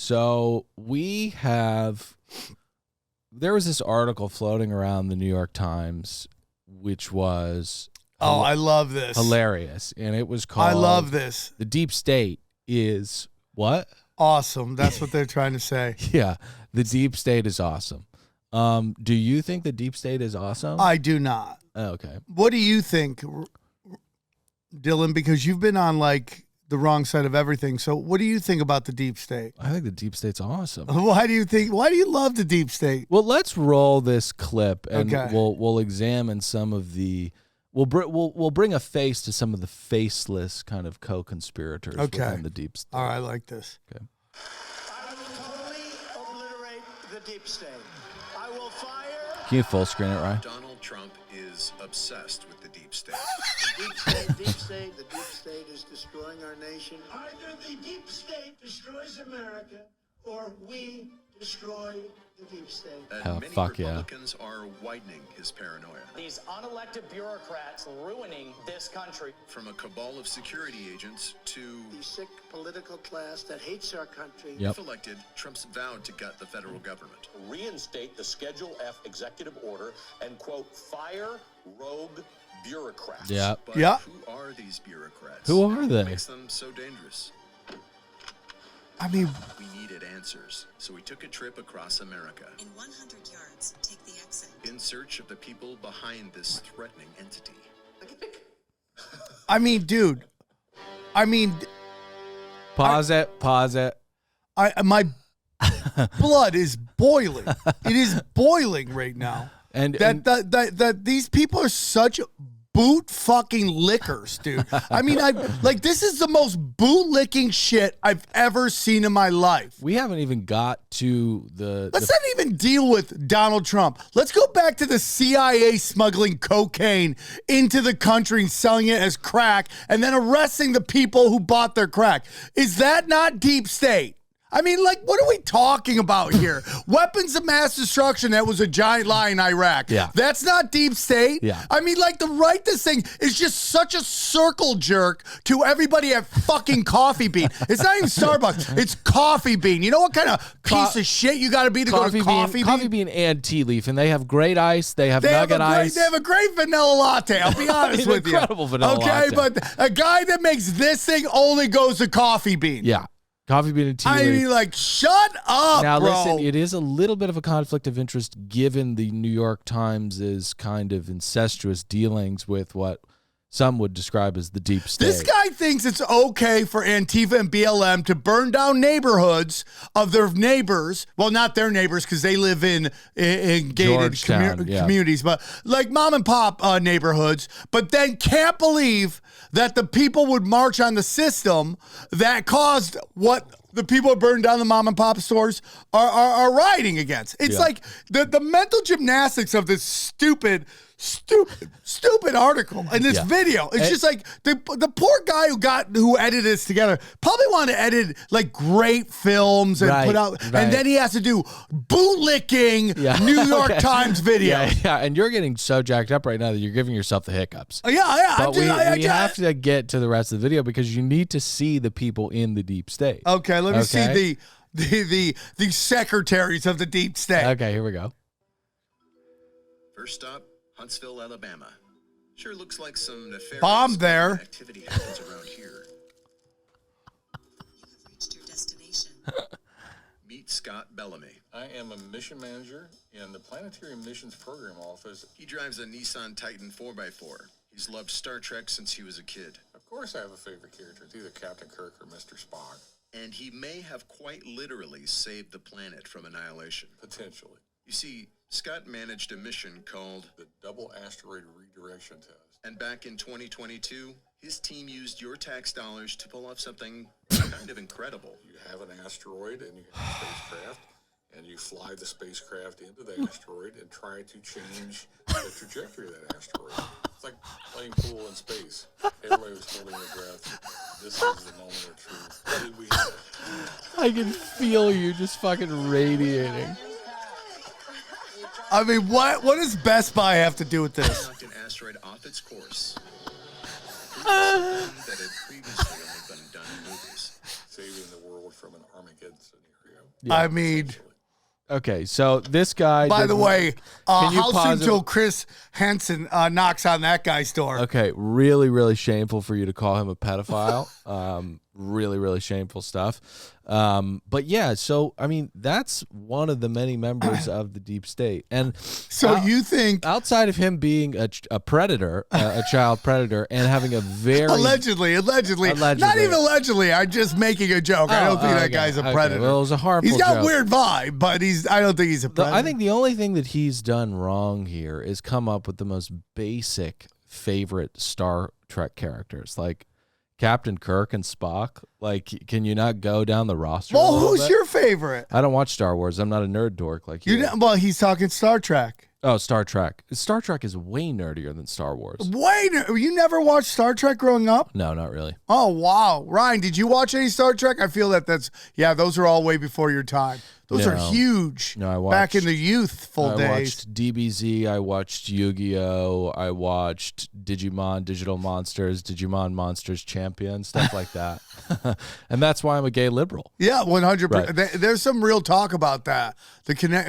So there was this article floating around the New York Times, which was I love this. Hilarious. And it was called I love this. The Deep State is what? Awesome. That's what they're trying to say. Yeah. The Deep State is awesome. Do you think the Deep State is awesome? I do not. Okay. What do you think, Dylan? Because you've been on like the wrong side of everything. So what do you think about the Deep State? I think the Deep State's awesome. Why do you love the Deep State? Well, let's roll this clip and Okay. we'll examine some of the we'll bring a face to some of the faceless kind of co-conspirators within the Deep State. All right, I like this. Okay. I will totally obliterate the Deep State. I will fire. Can you full screen it, Ryan? Donald Trump is obsessed with the deep state. The deep state is destroying our nation. Either the deep state destroys America, or we destroy the deep state. And many fuck yeah. Republicans are widening his paranoia. These unelected bureaucrats ruining this country. From a cabal of security agents to, The sick political class that hates our country. Yep. if elected, Trump's vowed to gut the federal government. Reinstate the Schedule F executive order and, quote, fire rogue bureaucrats. Yeah. But Yeah. who are these bureaucrats? Who are they? What makes them so dangerous? I mean, We needed answers, so we took a trip across America In 100 yards, take the exit. in search of the people behind this threatening entity. dude. Pause it. My blood is boiling. It is boiling right now. And That these people are such boot fucking lickers, dude. This is the most boot licking shit I've ever seen in my life. we haven't even got to Let's not even deal with Donald Trump. Let's go back to the CIA smuggling cocaine into the country and selling it as crack and then arresting the people who bought their crack. Is that not deep state? What are we talking about here? Weapons of mass destruction, that was a giant lie in Iraq. Yeah. That's not deep state. Yeah. To write this thing is just such a circle jerk to everybody at fucking Coffee Bean. It's not even Starbucks. It's Coffee Bean. You know what kind of piece of shit you got to be to go to Coffee Bean? Coffee Bean and Tea Leaf, and they have great ice. They have nugget ice. They have a great vanilla latte. I'll be honest with you. Incredible vanilla latte. Okay, but a guy that makes this thing only goes to Coffee Bean. Yeah. Coffee Bean and Tea Leaf. Shut up, Now, bro. listen, it is a little bit of a conflict of interest given the New York Times' kind of incestuous dealings with what some would describe as the deep state. This guy thinks it's okay for Antifa and BLM to burn down neighborhoods of their neighbors. Well, not their neighbors because they live in gated Georgetown, yeah. communities, but like mom and pop neighborhoods. But then can't believe that the people would march on the system that caused what the people who burned down the mom and pop stores are rioting against. It's like the mental gymnastics of this stupid article and this video. It's just like the poor guy who edited this together probably wanted to edit like great films and put out, and then he has to do bootlicking New York Times video. Yeah, and you're getting so jacked up right now that you're giving yourself the hiccups. Yeah. But we have to get to the rest of the video because you need to see the people in the deep state. Okay, let me see the secretaries of the deep state. Okay, here we go. First stop, Huntsville, Alabama. Sure looks like some nefarious Bomb there. activity happens around here. You have reached your destination. Meet Scott Bellamy. I am a mission manager in the Planetary Missions Program Office. He drives a Nissan Titan 4x4. He's loved Star Trek since he was a kid. Of course I have a favorite character. It's either Captain Kirk or Mr. Spock. And he may have quite literally saved the planet from annihilation. Potentially. You see, Scott managed a mission called The Double Asteroid Redirection Test. And back in 2022, his team used your tax dollars to pull off something kind of incredible. You have an asteroid and you have a spacecraft, and you fly the spacecraft into the asteroid and try to change the trajectory of that asteroid. It's like playing pool in space. Everybody was holding their breath. This is the moment of truth. What did we have? I can feel you just fucking radiating. What does Best Buy have to do with this? Knocked an asteroid off its course. That had previously only been done in movies. Saving the world from an Armageddon scenario. I mean, Okay, so this guy. by the way, Can you how pause soon it? till Chris Hansen knocks on that guy's door? Okay, really, really shameful for you to call him a pedophile. Really, really shameful stuff. But yeah, so I mean, that's one of the many members of the deep state, and So you think outside of him being a predator, a child predator, and having a very allegedly, not even allegedly. I'm just making a joke. I don't think that okay, guy's a okay. predator. Well, it was a harmful He's got joke. weird vibe, but I don't think he's a predator. I think the only thing that he's done wrong here is come up with the most basic favorite Star Trek characters, like Captain Kirk and Spock. Like, can you not go down the roster? Well, a little who's bit? your favorite? I don't watch Star Wars. I'm not a nerd dork like you. Well, he's talking Star Trek. Oh, Star Trek. Star Trek is way nerdier than Star Wars. Wait, you never watched Star Trek growing up? No, not really. Oh, wow. Ryan, did you watch any Star Trek? I feel those are all way before your time. Those are No. huge. No, I back in watched- the youthful I days. watched DBZ. I watched Yu-Gi-Oh. I watched Digimon, Digital Monsters, Digimon Monsters Champion, stuff like that. And that's why I'm a gay liberal. Yeah, 100%. Right. There's some real talk about that.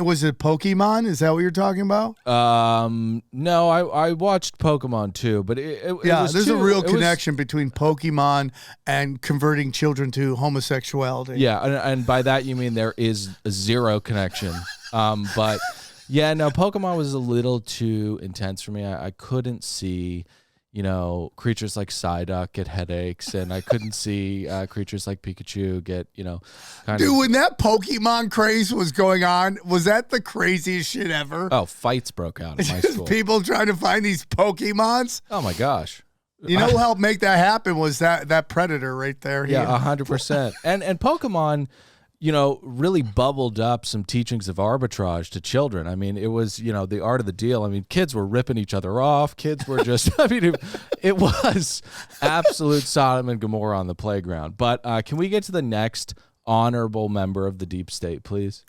Was it Pokemon? Is that what you're talking about? No, I watched Pokemon too, but it was there's too- a real it was- connection between Pokemon and converting children to homosexuality. Yeah, and by that you mean there is a zero connection. But yeah, no, Pokemon was a little too intense for me. I couldn't see, creatures like Psyduck get headaches, and I couldn't see creatures like Pikachu get, kind Dude, of. when that Pokemon craze was going on, was that the craziest shit ever? Oh, fights broke out in my school. People trying to find these Pokemons. Oh my gosh. You know who helped make that happen was that Predator right there. Yeah, 100%. And Pokemon, really bubbled up some teachings of arbitrage to children. I mean, it was, the art of the deal. I mean, kids were ripping each other off. Kids were just, it was absolute Sodom and Gomorrah on the playground. But can we get to the next honorable member of the deep state, please?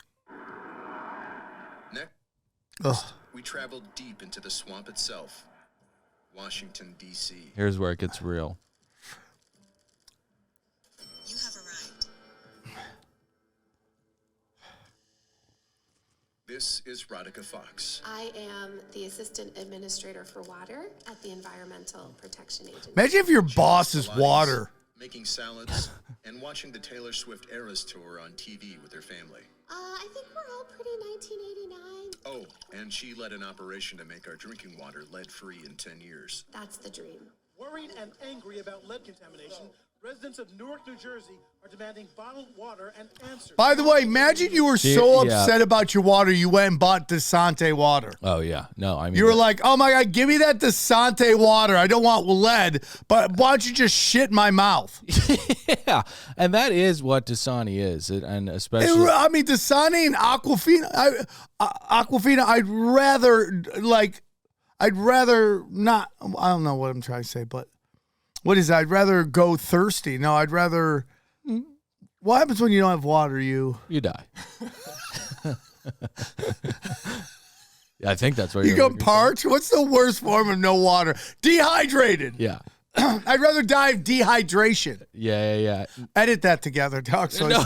Next, we traveled deep into the swamp itself, Washington, D.C. Here's where it gets real. You have arrived. This is Radhika Fox. I am the Assistant Administrator for Water at the Environmental Protection Agency. Imagine if your boss is water. Making salads and watching the Taylor Swift Eras Tour on TV with her family. I think we're all pretty 1989. Oh, and she led an operation to make our drinking water lead-free in 10 years. That's the dream. Worried and angry about lead contamination, residents of Newark, New Jersey are demanding bottled water and answers. By the way, imagine you were so Yeah. upset about your water, you went and bought Desante water. Oh, yeah. No, I mean. You were like, oh my God, give me that Desante water. I don't want lead, but why don't you just shit in my mouth? Yeah, and that is what Dasani is, and especially. Dasani and Aquafina, I'd rather not, I don't know what I'm trying to say, but what is it? I'd rather go thirsty. No, I'd rather, what happens when you don't have water? You die. Yeah, I think that's what You you're go parched? What's the worst form of no water? Dehydrated. Yeah. I'd rather die of dehydration. Yeah. Edit that together, Doc. So No.